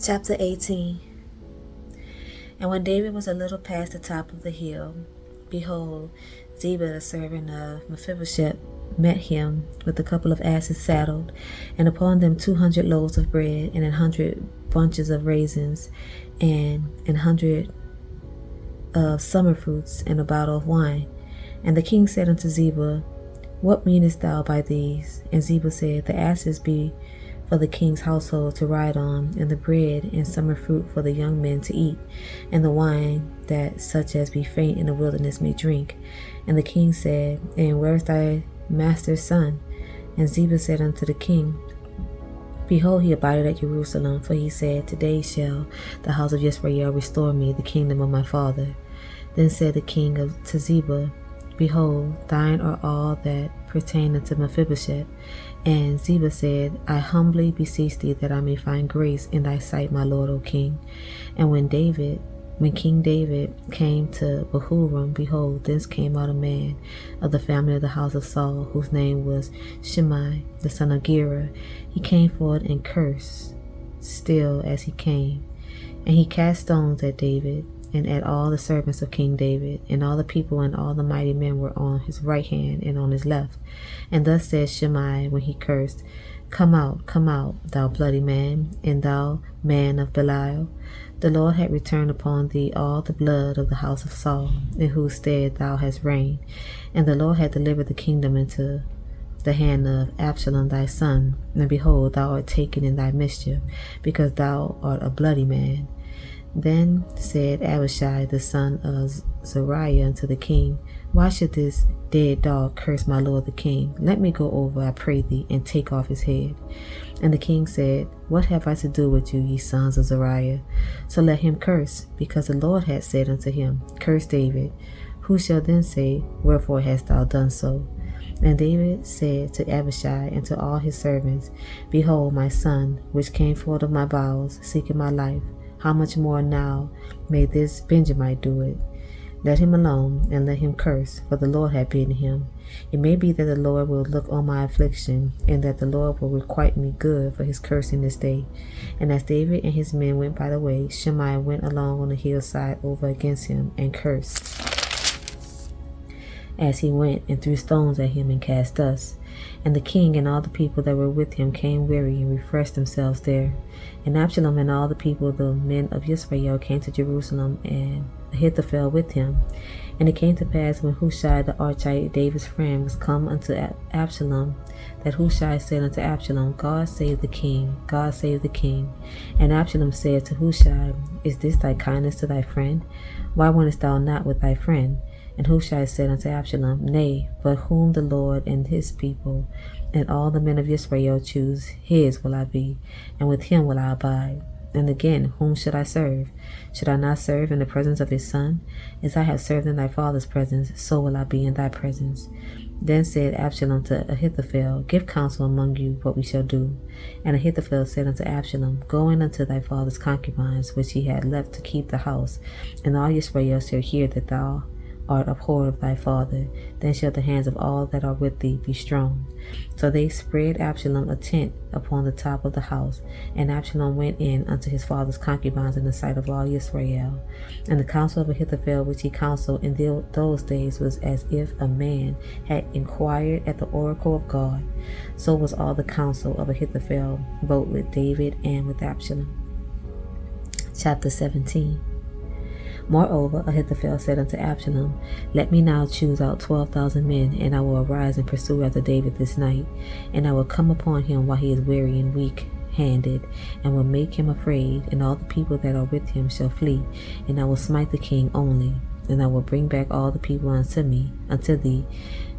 Chapter 18. And when David was a little past the top of the hill, behold, Ziba, the servant of Mephibosheth, met him with a couple of asses saddled, and upon them 200 loaves of bread, and 100 bunches of raisins, and 100 of summer fruits, and a bottle of wine. And the king said unto Ziba, What meanest thou by these? And Ziba said, The asses be for the king's household to ride on, and the bread and summer fruit for the young men to eat, and the wine that such as be faint in the wilderness may drink. And the king said, And where is thy master's son? And Ziba said unto the king, Behold, he abided at Jerusalem, for he said, Today shall the house of Yeshua restore me the kingdom of my father. Then said the king to Ziba, Behold, thine are all that pertain unto Mephibosheth. And Ziba said, I humbly beseech thee that I may find grace in thy sight, my lord, O king. And when King David came to Bahurim, behold, thence came out a man of the family of the house of Saul, whose name was Shimei, the son of Gera. He came forward and cursed still as he came. And he cast stones at David, and at all the servants of King David, and all the people and all the mighty men were on his right hand and on his left. And thus said Shimei when he cursed, come out, thou bloody man, and thou man of Belial. The Lord had returned upon thee all the blood of the house of Saul, in whose stead thou hast reigned. And the Lord had delivered the kingdom into the hand of Absalom thy son. And behold, thou art taken in thy mischief, because thou art a bloody man. Then said Abishai the son of Zeruiah unto the king, Why should this dead dog curse my lord the king? Let me go over, I pray thee, and take off his head. And the king said, What have I to do with you, ye sons of Zeruiah? So let him curse, because the Lord had said unto him, Curse David. Who shall then say, Wherefore hast thou done so? And David said to Abishai and to all his servants, Behold, my son, which came forth of my bowels, seeking my life, how much more now may this Benjamite do it? Let him alone, and let him curse, for the Lord hath bidden him. It may be that the Lord will look on my affliction, and that the Lord will requite me good for his cursing this day. And as David and his men went by the way, Shimei went along on the hillside over against him, and cursed as he went, and threw stones at him, and cast dust. And the king and all the people that were with him came weary, and refreshed themselves there. And Absalom and all the people, the men of Israel, came to Jerusalem, and Ahithophel with him. And it came to pass, when Hushai the Archite, David's friend, was come unto Absalom, that Hushai said unto Absalom, God save the king, God save the king. And Absalom said to Hushai, Is this thy kindness to thy friend? Why wentest thou not with thy friend? And Hushai said unto Absalom, Nay, but whom the Lord and his people and all the men of Israel choose, his will I be, and with him will I abide. And again, whom should I serve? Should I not serve in the presence of his son? As I have served in thy father's presence, so will I be in thy presence. Then said Absalom to Ahithophel, Give counsel among you what we shall do. And Ahithophel said unto Absalom, Go in unto thy father's concubines, which he had left to keep the house, and all Israel shall hear that thou art abhorred of thy father. Then shall the hands of all that are with thee be strong. So they spread Absalom a tent upon the top of the house, and Absalom went in unto his father's concubines in the sight of all Israel. And the counsel of Ahithophel which he counseled in those days was as if a man had inquired at the oracle of God. So was all the counsel of Ahithophel, both with David and with Absalom. Chapter 17. Moreover, Ahithophel said unto Absalom, Let me now choose out 12,000 men, and I will arise and pursue after David this night. And I will come upon him while he is weary and weak-handed, and will make him afraid, and all the people that are with him shall flee. And I will smite the king only, and I will bring back all the people unto thee.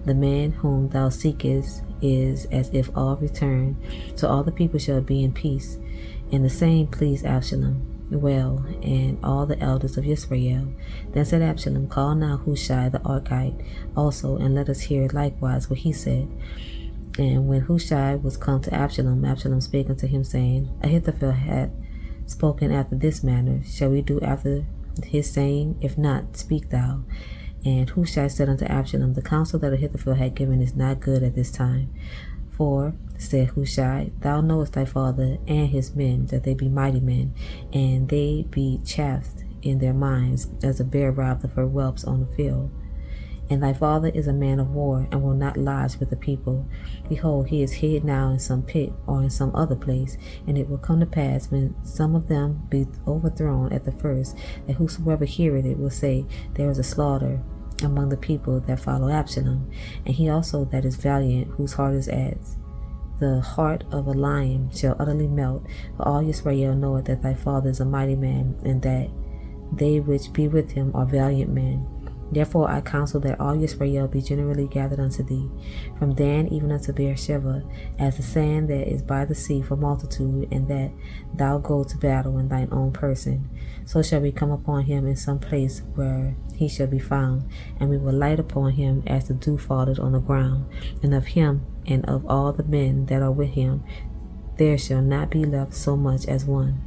The man whom thou seekest is as if all return, so all the people shall be in peace. And the same pleased Absalom well, and all the elders of Israel. Then said Absalom, Call now Hushai the Archite also, and let us hear likewise what he said. And when Hushai was come to Absalom, Absalom spake unto him, saying, Ahithophel had spoken after this manner. Shall we do after his saying? If not, speak thou. And Hushai said unto Absalom, The counsel that Ahithophel had given is not good at this time. For said Hushai, thou knowest thy father and his men, that they be mighty men, and they be chafed in their minds, as a bear robbed of her whelps on the field. And thy father is a man of war, and will not lodge with the people. Behold, he is hid now in some pit, or in some other place. And it will come to pass, when some of them be overthrown at the first, that whosoever heareth it will say, there is a slaughter among the people that follow Absalom. And he also that is valiant, whose heart is as the heart of a lion, shall utterly melt. For all Israel knoweth that thy father is a mighty man, and that they which be with him are valiant men. Therefore I counsel that all Israel be generally gathered unto thee, from Dan even unto Beersheba, as the sand that is by the sea for multitude, and that thou go to battle in thine own person. So shall we come upon him in some place where he shall be found, and we will light upon him as the dew falleth on the ground. And of him and of all the men that are with him there shall not be left so much as one.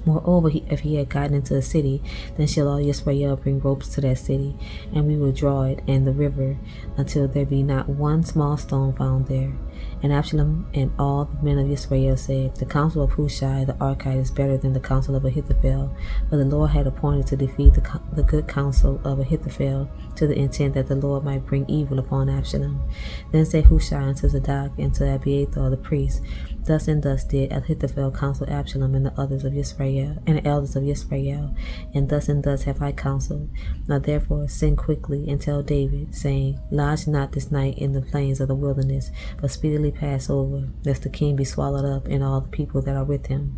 Moreover, if he had gotten into a city, then shall all Yisrael bring ropes to that city, and we will draw it and the river, until there be not one small stone found there. And Absalom and all the men of Israel said, the counsel of Hushai the Archite is better than the counsel of Ahithophel. For the Lord had appointed to defeat the good counsel of Ahithophel, to the intent that the Lord might bring evil upon Absalom. Then said Hushai unto Zadok and to Abiathar the priest, thus and thus did Ahithophel counsel Absalom and the others of Israel, and the elders of Israel, and thus have I counseled. Now therefore send quickly and tell David, saying, lodge not this night in the plains of the wilderness, but speedily pass over, lest the king be swallowed up, and all the people that are with him.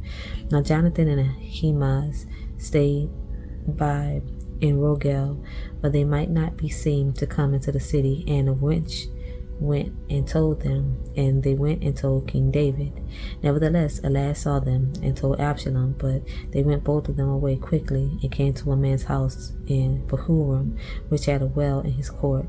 Now Jonathan and Ahimaaz stayed by in Rogel, but they might not be seen to come into the city, and a wench went and told them, and they went and told King David. Nevertheless, a lad saw them and told Absalom, but they went both of them away quickly, and came to a man's house in Bahurim, which had a well in his court,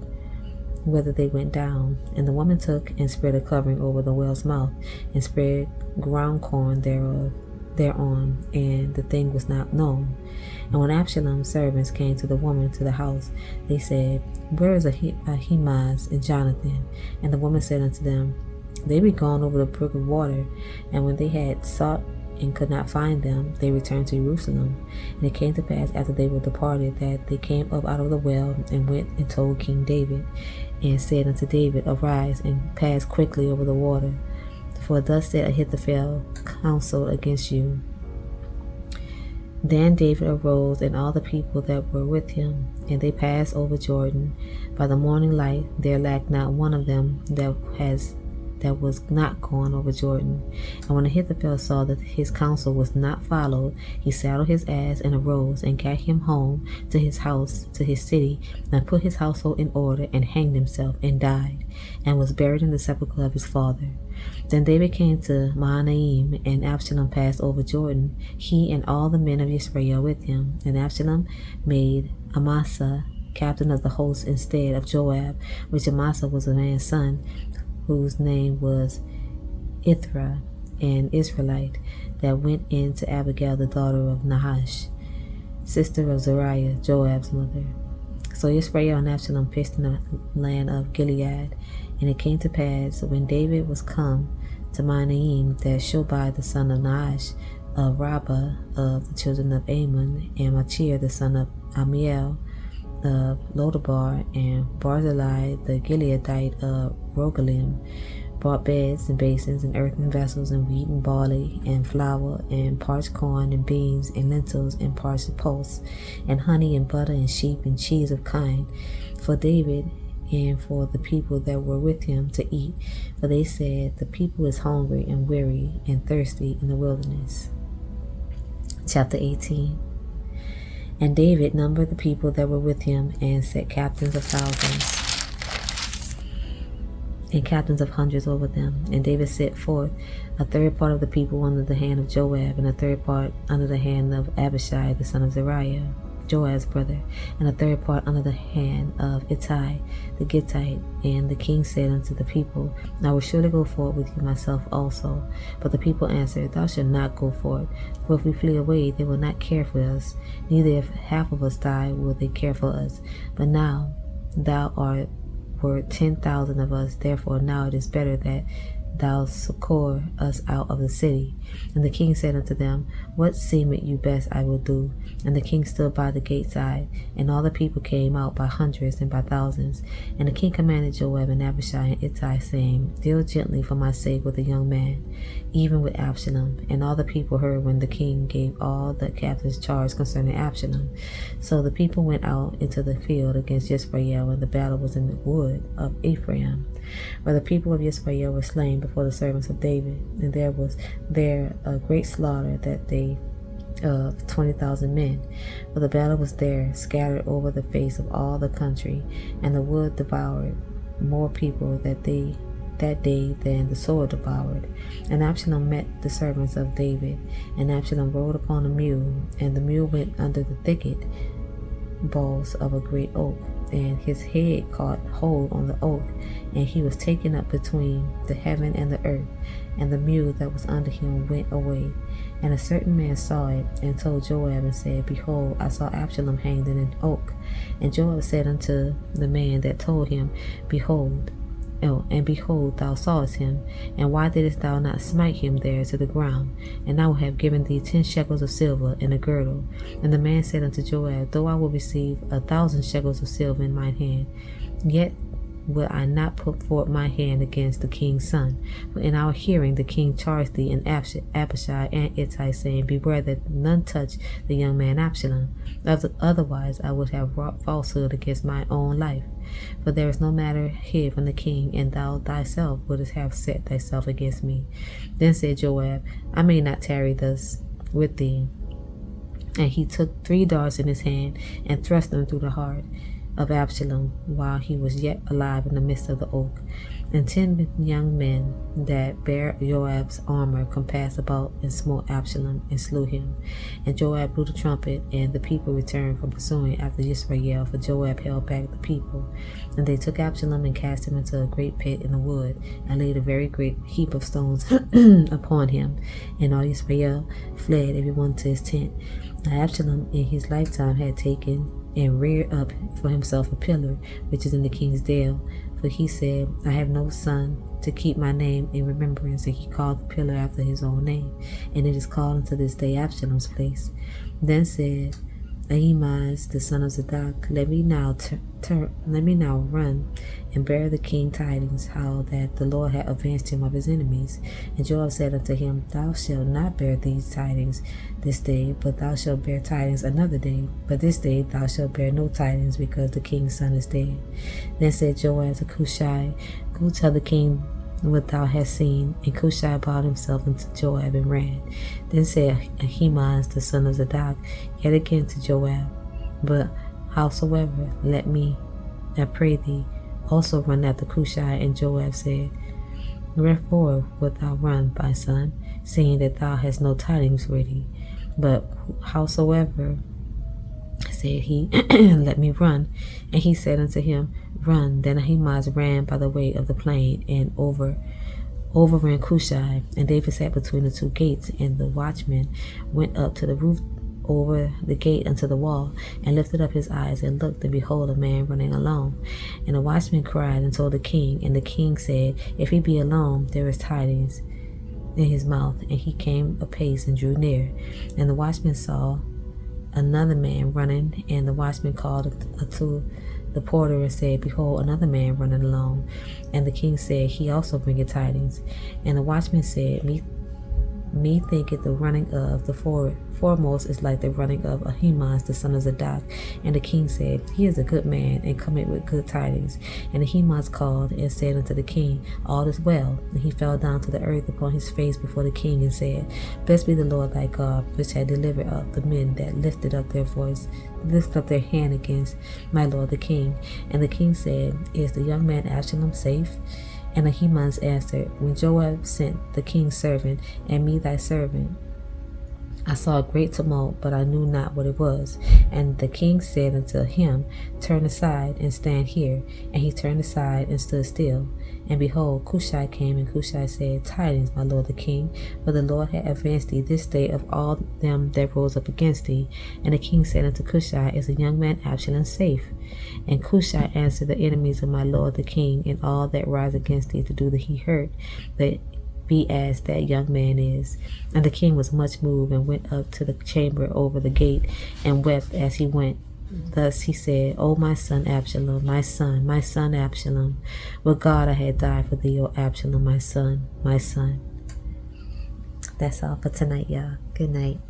whither they went down. And the woman took and spread a covering over the well's mouth, and spread ground corn thereon, and the thing was not known. And when Absalom's servants came to the woman to the house, they said, where is Ahimaaz and Jonathan? And the woman said unto them, they be gone over the brook of water. And when they had sought and could not find them, they returned to Jerusalem. And it came to pass, after they were departed, that they came up out of the well, and went and told King David, and said unto David, arise, and pass quickly over the water. For thus said Ahithophel counsel against you. Then David arose, and all the people that were with him, and they passed over Jordan. By the morning light there lacked not one of them that was not gone over Jordan. And when Ahithophel saw that his counsel was not followed, he saddled his ass and arose, and gat him home to his house, to his city, and put his household in order, and hanged himself, and died, and was buried in the sepulchre of his father. Then David came to Mahanaim, and Absalom passed over Jordan, he and all the men of Israel with him. And Absalom made Amasa captain of the host instead of Joab, which Amasa was a man's son, whose name was Ithra, an Israelite, that went in to Abigail the daughter of Nahash, sister of Zeruiah, Joab's mother. So Israel and Absalom pitched in the land of Gilead. And it came to pass, when David was come to Mahanaim, that Shobai the son of Nahash, of Rabbah of the children of Ammon, and Machir the son of Amiel of Lodabar, and Barzillai the Gileadite of Rogelim, brought beds and basins and earthen vessels, and wheat and barley and flour and parched corn and beans and lentils and parched pulse, and honey and butter and sheep and cheese of kine, for David and for the people that were with him to eat. For they said, the people is hungry and weary and thirsty in the wilderness. Chapter 18. And David numbered the people that were with him, and set captains of thousands and captains of hundreds over them. And David set forth a third part of the people under the hand of Joab, and a third part under the hand of Abishai the son of Zeruiah, Joab's brother, and a third part under the hand of Ittai the Gittite. And the king said unto the people, I will surely go forth with you myself also. But the people answered, Thou shalt not go forth, for if we flee away, they will not care for us, neither if half of us die will they care for us. But now were 10,000 of us, therefore now it is better that thou succor us out of the city. And the king said unto them, What seemeth you best I will do. And the king stood by the gate side, and all the people came out by hundreds and by thousands. And the king commanded Joab and Abishai and Ittai, saying, Deal gently for my sake with the young man, even with Absalom. And all the people heard when the king gave all the captains charge concerning Absalom. So the people went out into the field against Yisrael, and the battle was in the wood of Ephraim, where the people of Yisrael were slain before the servants of David. And there was there a great slaughter that day of 20,000 men. For the battle was there scattered over the face of all the country, and the wood devoured more people that day than the sword devoured. And Absalom met the servants of David, and Absalom rode upon a mule, and the mule went under the thicket boughs of a great oak, and his head caught hold on the oak, and he was taken up between the heaven and the earth, and the mule that was under him went away. And a certain man saw it, and told Joab, and said, Behold, I saw Absalom hanged in an oak. And Joab said unto the man that told him, Behold, thou sawest him, and why didst thou not smite him there to the ground? And I will have given thee 10 shekels of silver and a girdle. And the man said unto Joab, Though I will receive 1,000 shekels of silver in mine hand, yet will I not put forth my hand against the king's son. For in our hearing the king charged thee and Abishai and Ittai, saying, Beware that none touch the young man Absalom. Otherwise I would have wrought falsehood against my own life. For there is no matter hid from the king, and thou thyself wouldst have set thyself against me. Then said Joab, I may not tarry thus with thee. And he took 3 darts in his hand, and thrust them through the heart of Absalom while he was yet alive in the midst of the oak. And 10 young men that bare Joab's armor compassed about and smote Absalom and slew him. And Joab blew the trumpet, and the people returned from pursuing after Yisrael, for Joab held back the people. And they took Absalom and cast him into a great pit in the wood, and laid a very great heap of stones upon him. And all Yisrael fled, every one to his tent. Now Absalom in his lifetime had taken and reared up for himself a pillar, which is in the king's dale. For he said, I have no son to keep my name in remembrance, and he called the pillar after his own name, and it is called unto this day Absalom's place. Then said Ahimaaz the son of Zadok, Let me now run and bear the king tidings, how that the Lord had avenged him of his enemies. And Joab said unto him, Thou shalt not bear these tidings this day, but thou shalt bear tidings another day. But this day thou shalt bear no tidings, because the king's son is dead. Then said Joab to Cushai, Go tell the king what thou hast seen. And Cushai bowed himself unto Joab and ran. Then said Ahimaaz the son of Zadok yet again to Joab, But howsoever, let me, I pray thee, also run after Cushai. And Joab said, Wherefore wilt thou run, my son, seeing that thou hast no tidings ready? But howsoever, said he, let me run. And he said unto him, Run. Then Ahimaaz ran by the way of the plain, and overran Cushai. And David sat between the 2 gates, and the watchman went up to the roof over the gate unto the wall, and lifted up his eyes, and looked, and behold, a man running alone. And the watchman cried and told the king, and the king said, If he be alone, there is tidings in his mouth. And he came apace and drew near. And the watchman saw another man running, and the watchman called to the porter and said, Behold, another man running alone. And the king said, He also bringeth tidings. And the watchman said, Me thinketh the running of the foremost is like the running of Ahimaaz the son of Zadok. And the king said, He is a good man, and cometh with good tidings. And Ahimaaz called and said unto the king, All is well. And he fell down to the earth upon his face before the king, and said, Blessed be the Lord thy God, which had delivered up the men that lifted up their hand against my lord the king. And the king said, Is the young man Absalom safe? And Ahimaaz answered, When Joab sent the king's servant, and me thy servant, I saw a great tumult, but I knew not what it was. And the king said unto him, Turn aside and stand here. And he turned aside and stood still. And behold, Cushai came, and Cushai said, Tidings, my lord the king, for the Lord hath advanced thee this day of all them that rose up against thee. And the king said unto Cushai, Is the young man Absalom safe? And Cushai answered, The enemies of my lord the king, and all that rise against thee to do thee hurt, that be as that young man is. And the king was much moved, and went up to the chamber over the gate, and wept as he went. Thus he said, O my son Absalom, my son Absalom, would God I had died for thee, O Absalom, my son, my son. That's all for tonight, y'all. Good night.